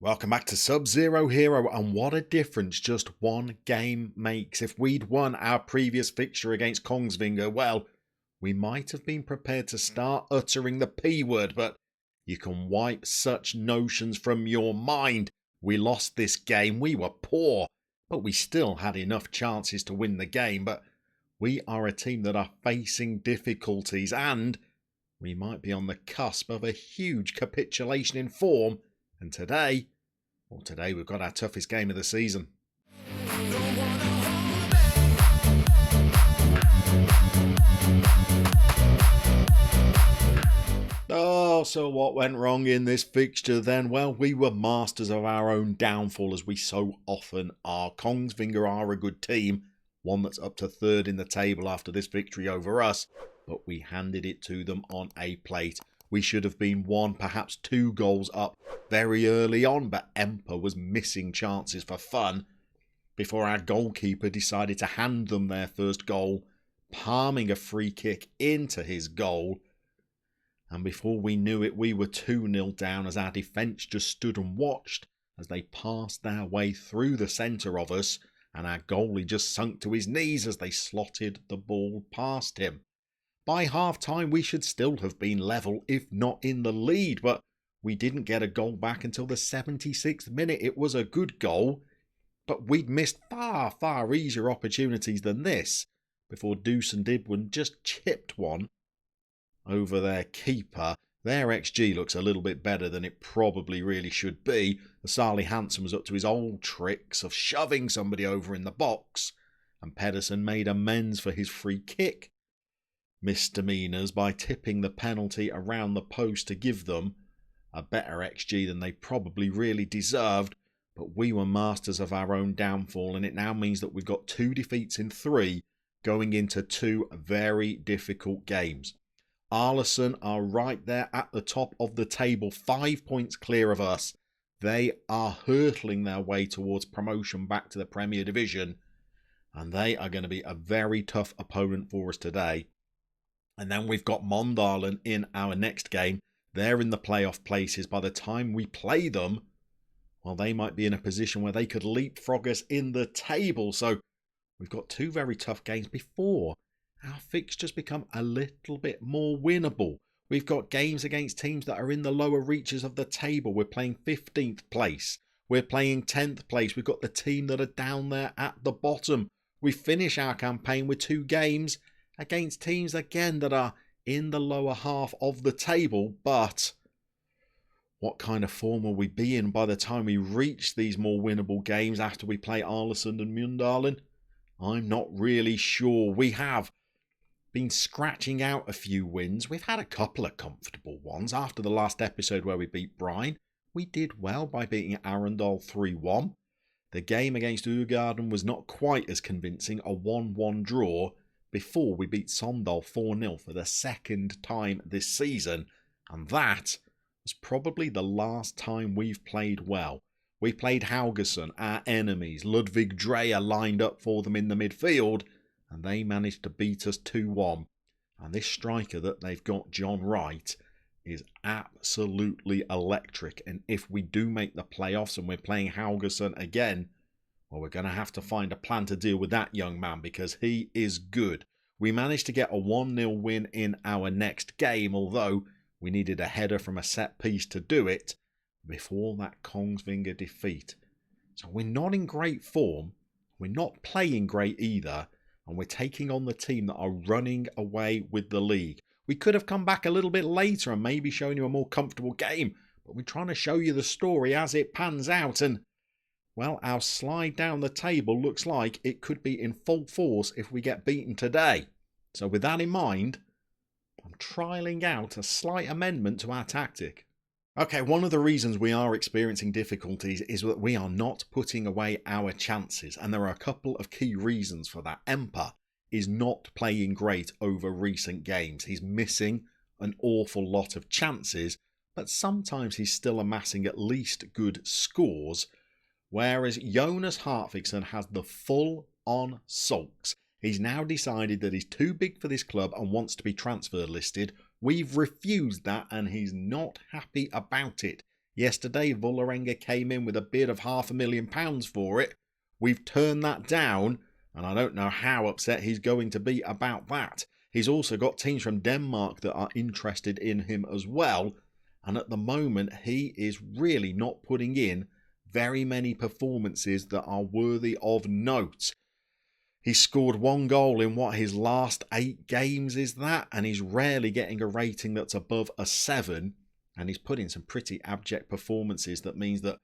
Welcome back to Sub-Zero Hero, and what a difference just one game makes. If we'd won our previous fixture against Kongsvinger, well, we might have been prepared to start uttering the P word, but you can wipe such notions from your mind. We lost this game, we were poor, but we still had enough chances to win the game. But we are a team that are facing difficulties, and we might be on the cusp of a huge capitulation in form. And today we've got our toughest game of the season. So what went wrong in this fixture then? Well, we were masters of our own downfall, as we so often are. Kongsvinger are a good team, one that's up to third in the table after this victory over us, but we handed it to them on a plate. We should have been one, perhaps two goals up very early on, but Emper was missing chances for fun before our goalkeeper decided to hand them their first goal, palming a free kick into his goal. And before we knew it, we were 2-0 down as our defence just stood and watched as they passed their way through the centre of us, and our goalie just sunk to his knees as they slotted the ball past him. By half-time, we should still have been level, if not in the lead, but we didn't get a goal back until the 76th minute. It was a good goal, but we'd missed far, far easier opportunities than this before Deuce and Dibwin just chipped one over their keeper. Their XG looks a little bit better than it probably really should be. The Sarli Hansen was up to his old tricks of shoving somebody over in the box, and Pedersen made amends for his free kick misdemeanours by tipping the penalty around the post to give them a better XG than they probably really deserved. But we were masters of our own downfall, and it now means that we've got 2 defeats in 3 going into 2 very difficult games. Arlesund are right there at the top of the table, 5 points clear of us. They are hurtling their way towards promotion back to the Premier Division, and they are going to be a very tough opponent for us today. And then we've got Tromsdalen in our next game. They're in the playoff places. By the time we play them, well, they might be in a position where they could leapfrog us in the table. So we've got 2 very tough games before our fixtures become a little bit more winnable. We've got games against teams that are in the lower reaches of the table. We're playing 15th place. We're playing 10th place. We've got the team that are down there at the bottom. We finish our campaign with 2 games against teams again that are in the lower half of the table. But what kind of form will we be in by the time we reach these more winnable games after we play Arlesund and Mjøndalen? I'm not really sure. We have been scratching out a few wins. We've had a couple of comfortable ones. After the last episode where we beat Brine, we did well by beating Arendal 3-1. The game against Djurgården was not quite as convincing, a 1-1 draw, before we beat Sogndal 4-0 for the second time this season. And that was probably the last time we've played well. We played Haugesund, our enemies. Ludvig Dreyer lined up for them in the midfield, and they managed to beat us 2-1. And this striker that they've got, John Wright, is absolutely electric. And if we do make the playoffs and we're playing Haugesund again, well, we're going to have to find a plan to deal with that young man, because he is good. We managed to get a 1-0 win in our next game, although we needed a header from a set piece to do it before that Kongsvinger defeat. So we're not in great form. We're not playing great either. And we're taking on the team that are running away with the league. We could have come back a little bit later and maybe shown you a more comfortable game, but we're trying to show you the story as it pans out. And well, our slide down the table looks like it could be in full force if we get beaten today. So with that in mind, I'm trialling out a slight amendment to our tactic. Okay, one of the reasons we are experiencing difficulties is that we are not putting away our chances, and there are a couple of key reasons for that. Emper is not playing great over recent games. He's missing an awful lot of chances, but sometimes he's still amassing at least good scores, whereas Jonas Hartvigsson has the full-on sulks. He's now decided that he's too big for this club and wants to be transfer listed. We've refused that and he's not happy about it. Yesterday, Vålerenga came in with a bid of £500,000 for it. We've turned that down, and I don't know how upset he's going to be about that. He's also got teams from Denmark that are interested in him as well, and at the moment he is really not putting in very many performances that are worthy of note. He's scored 1 goal in his last 8 games is that, and he's rarely getting a rating that's above a 7, and he's put in some pretty abject performances. That means that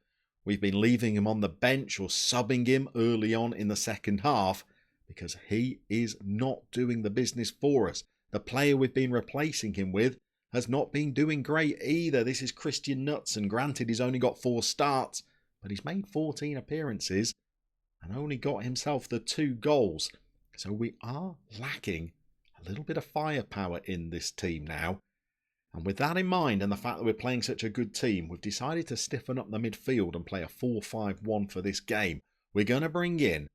we've been leaving him on the bench or subbing him early on in the second half because he is not doing the business for us. The player we've been replacing him with has not been doing great either. This is Christian Nuts, and granted he's only got 4 starts, but he's made 14 appearances and only got himself the 2 goals. So we are lacking a little bit of firepower in this team now. And with that in mind, and the fact that we're playing such a good team, we've decided to stiffen up the midfield and play a 4-5-1 for this game. We're going to bring in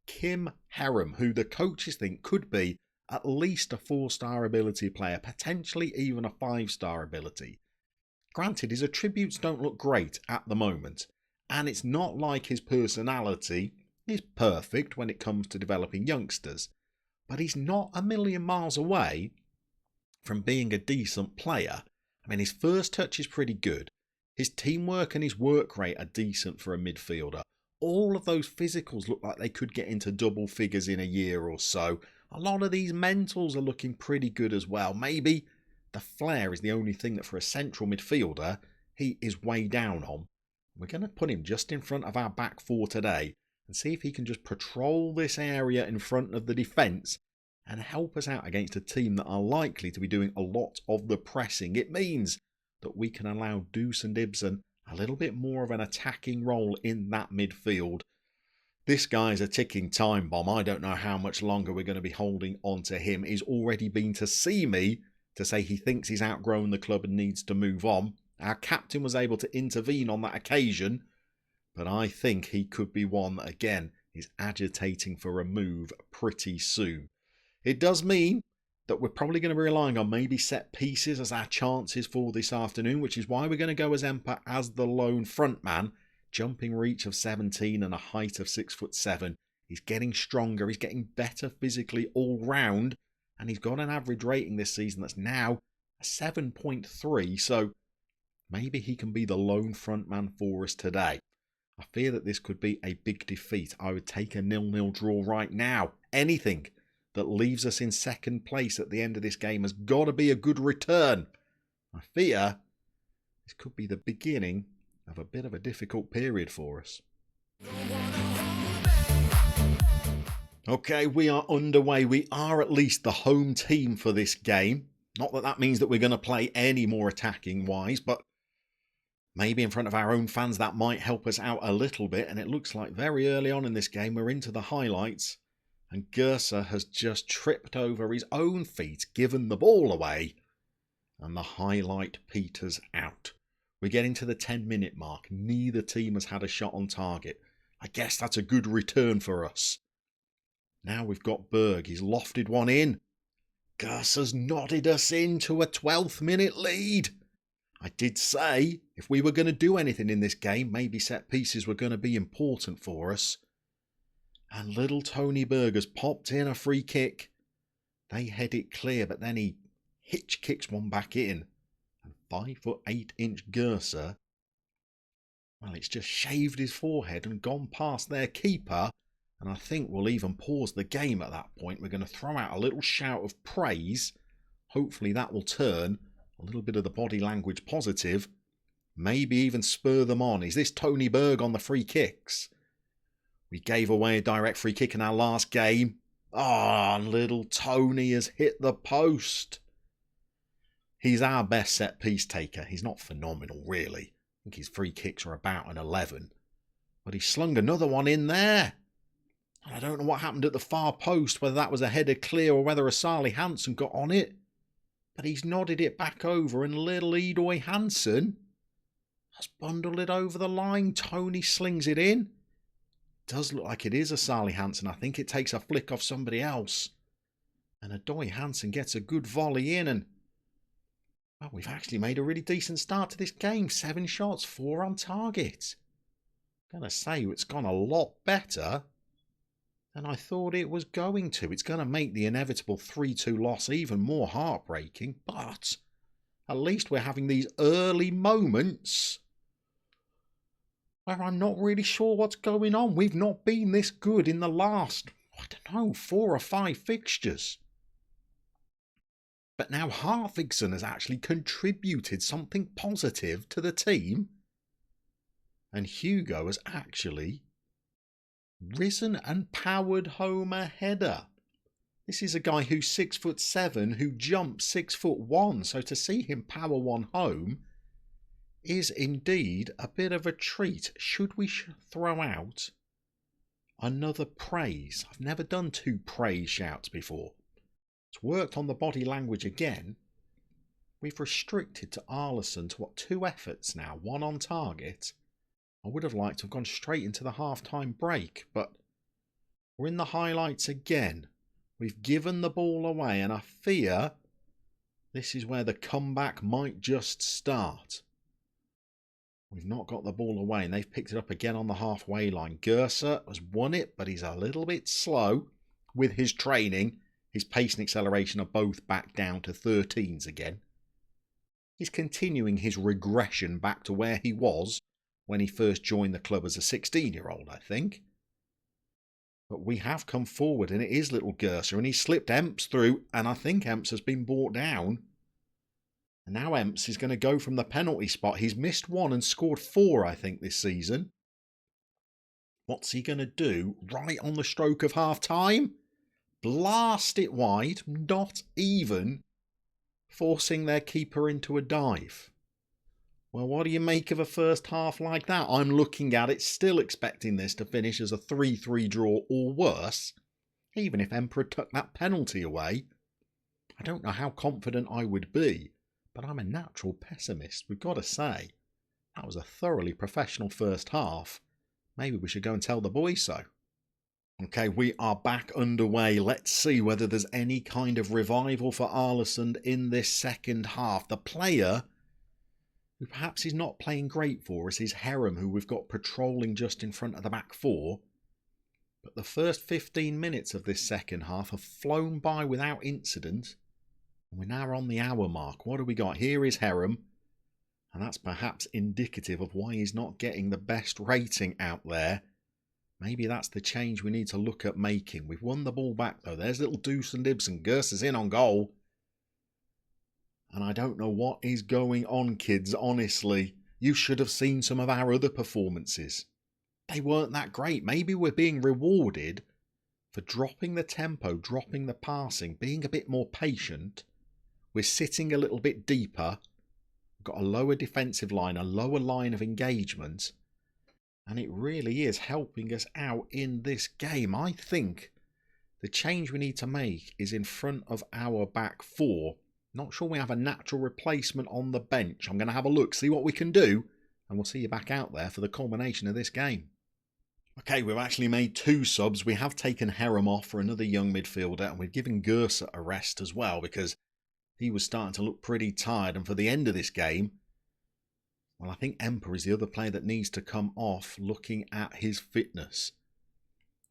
Kim Herram, who the coaches think could be at least a 4-star ability player, potentially even a 5-star ability. Granted, his attributes don't look great at the moment, and it's not like his personality is perfect when it comes to developing youngsters, but he's not a million miles away from being a decent player. I mean, his first touch is pretty good. His teamwork and his work rate are decent for a midfielder. All of those physicals look like they could get into double figures in a year or so. A lot of these mentals are looking pretty good as well. Maybe the flair is the only thing that for a central midfielder he is way down on. We're going to put him just in front of our back 4 today and see if he can just patrol this area in front of the defence and help us out against a team that are likely to be doing a lot of the pressing. It means that we can allow Deuce and Ibsen a little bit more of an attacking role in that midfield. This guy's a ticking time bomb. I don't know how much longer we're going to be holding on to him. He's already been to see me to say he thinks he's outgrown the club and needs to move on. Our captain was able to intervene on that occasion, but I think he could be one that, again, is agitating for a move pretty soon. It does mean that we're probably going to be relying on maybe set pieces as our chances for this afternoon, which is why we're going to go as Empa as the lone frontman. Jumping reach of 17 and a height of 6'7". He's getting stronger, he's getting better physically all round, and he's got an average rating this season that's now a 7.3, so maybe he can be the lone frontman for us today. I fear that this could be a big defeat. I would take a 0-0 draw right now. Anything that leaves us in second place at the end of this game has got to be a good return. I fear this could be the beginning of a bit of a difficult period for us. Okay, we are underway. We are at least the home team for this game. Not that that means that we're going to play any more attacking wise, but maybe in front of our own fans that might help us out a little bit. And it looks like very early on in this game we're into the highlights, and Gersa has just tripped over his own feet, given the ball away, and the highlight peters out. We're getting to the 10-minute mark. Neither team has had a shot on target. I guess that's a good return for us. Now we've got Berg. He's lofted one in. Gersa's nodded us into a 12th minute lead. I did say if we were going to do anything in this game, maybe set pieces were going to be important for us. And little Tony Berg has popped in a free kick. They head it clear, but then he hitch kicks one back in. And 5'8" Gersa, well, it's just shaved his forehead and gone past their keeper. And I think we'll even pause the game at that point. We're going to throw out a little shout of praise. Hopefully that will turn a little bit of the body language positive. Maybe even spur them on. Is this Tony Berg on the free kicks? We gave away a direct free kick in our last game. Ah, little Tony has hit the post. He's our best set piece taker. He's not phenomenal, really. I think his free kicks are about an 11. But he slung another one in there. And I don't know what happened at the far post, whether that was a header clear or whether Asali Hansen got on it. But he's nodded it back over, and little Edoy Hansen has bundled it over the line. Tony slings it in. Does look like it is Asali Hansen. I think it takes a flick off somebody else. And Edoy Hansen gets a good volley in, and Well, we've actually made a really decent start to this game. 7 shots, 4 on target. I'm going to say it's gone a lot better than I thought it was going to. It's going to make the inevitable 3-2 loss even more heartbreaking, but at least we're having these early moments where I'm not really sure what's going on. We've not been this good in the last, I don't know, 4 or 5 fixtures. But now Hartvigsson has actually contributed something positive to the team. And Hugo has actually risen and powered home a header. This is a guy who's 6'7", who jumps 6'1". So to see him power one home is indeed a bit of a treat. Should we throw out another praise? I've never done 2 praise shouts before. It's worked on the body language again. We've restricted to Arleson to 2 efforts now, 1 on target. I would have liked to have gone straight into the half-time break, but we're in the highlights again. We've given the ball away, and I fear this is where the comeback might just start. We've not got the ball away, and they've picked it up again on the halfway line. Gerser has won it, but he's a little bit slow with his training. His pace and acceleration are both back down to 13s again. He's continuing his regression back to where he was when he first joined the club as a 16-year-old, I think. But we have come forward, and it is little Gerser, and he slipped Emps through, and I think Emps has been brought down. And now Emps is going to go from the penalty spot. He's missed 1 and scored 4, I think, this season. What's he going to do right on the stroke of half-time? Blast it wide, not even forcing their keeper into a dive. Well, what do you make of a first half like that? I'm looking at it, still expecting this to finish as a 3-3 draw or worse. Even if Emperor took that penalty away, I don't know how confident I would be, but I'm a natural pessimist, we've got to say. That was a thoroughly professional first half. Maybe we should go and tell the boys so. Okay, we are back underway. Let's see whether there's any kind of revival for Arlesund in this second half. The player who perhaps is not playing great for us is Herram, who we've got patrolling just in front of the back 4. But the first 15 minutes of this second half have flown by without incident. And we're now on the hour mark. What do we got? Here is Herram. And that's perhaps indicative of why he's not getting the best rating out there. Maybe that's the change we need to look at making. We've won the ball back though. There's little Deuce and Ibsen. Gerser's in on goal. And I don't know what is going on, kids, honestly. You should have seen some of our other performances. They weren't that great. Maybe we're being rewarded for dropping the tempo, dropping the passing, being a bit more patient. We're sitting a little bit deeper. We've got a lower defensive line, a lower line of engagement. And it really is helping us out in this game. I think the change we need to make is in front of our back 4. Not sure we have a natural replacement on the bench. I'm going to have a look, see what we can do, and we'll see you back out there for the culmination of this game. Okay, we've actually made 2 subs. We have taken Herram off for another young midfielder, and we've given Gerser a rest as well because he was starting to look pretty tired. And for the end of this game, well, I think Emperor is the other player that needs to come off looking at his fitness.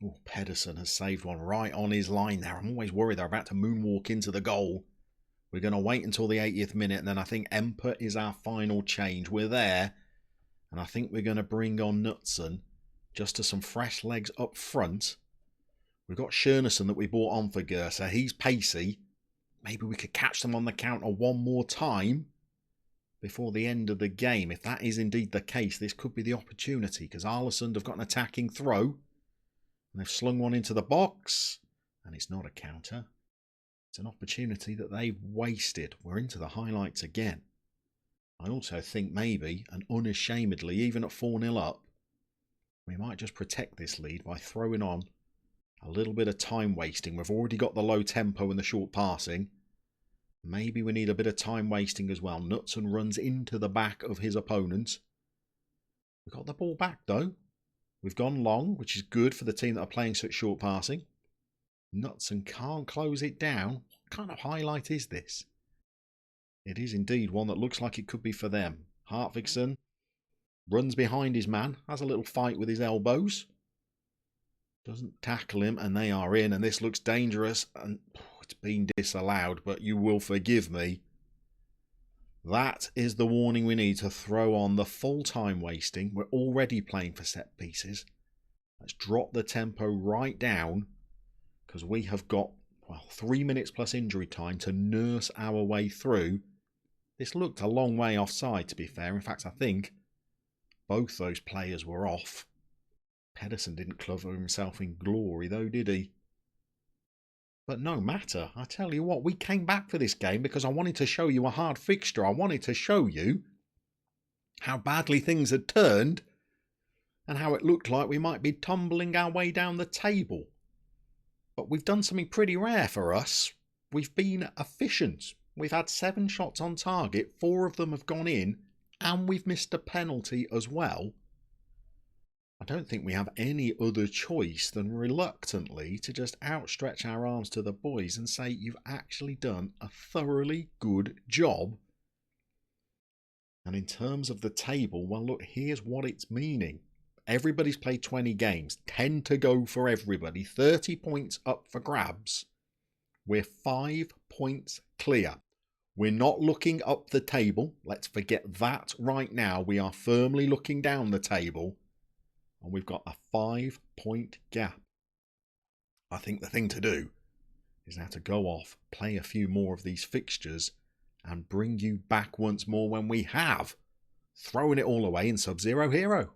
Oh, Pedersen has saved one right on his line there. I'm always worried they're about to moonwalk into the goal. We're going to wait until the 80th minute, and then I think Emperor is our final change. We're there, and I think we're going to bring on Knutson just to some fresh legs up front. We've got Schönerson that we bought on for Gerser. He's pacey. Maybe we could catch them on the counter one more time before the end of the game. If that is indeed the case, this could be the opportunity because Arlesund have got an attacking throw and they've slung one into the box and it's not a counter. It's an opportunity that they've wasted. We're into the highlights again. I also think maybe, and unashamedly, even at 4-0 up, we might just protect this lead by throwing on a little bit of time wasting. We've already got the low tempo and the short passing. Maybe we need a bit of time wasting as well. Knutson runs into the back of his opponent. We've got the ball back though. We've gone long, which is good for the team that are playing such short passing. Knutson can't close it down. What kind of highlight is this? It is indeed one that looks like it could be for them. Hartvigsen runs behind his man, has a little fight with his elbows. Doesn't tackle him, and they are in, and this looks dangerous, and it's been disallowed, but you will forgive me. That is the warning we need to throw on the full time wasting. We're already playing for set pieces. Let's drop the tempo right down, because we have got 3 minutes plus injury time to nurse our way through. This looked a long way offside, to be fair. In fact, I think both those players were off. Pedersen didn't cover himself in glory though, did he? But no matter. I tell you what, we came back for this game because I wanted to show you a hard fixture. I wanted to show you how badly things had turned and how it looked like we might be tumbling our way down the table. But we've done something pretty rare for us. We've been efficient. We've had 7 shots on target, 4 of them have gone in, and we've missed a penalty as well. I don't think we have any other choice than reluctantly to just outstretch our arms to the boys and say, you've actually done a thoroughly good job. And in terms of the table, well, look, here's what it's meaning. Everybody's played 20 games, 10 to go for everybody, 30 points up for grabs. We're 5 points clear. We're not looking up the table. Let's forget that right now. We are firmly looking down the table. And we've got a 5-point gap. I think the thing to do is now to go off, play a few more of these fixtures, and bring you back once more when we have thrown it all away in Sub-Zero Hero.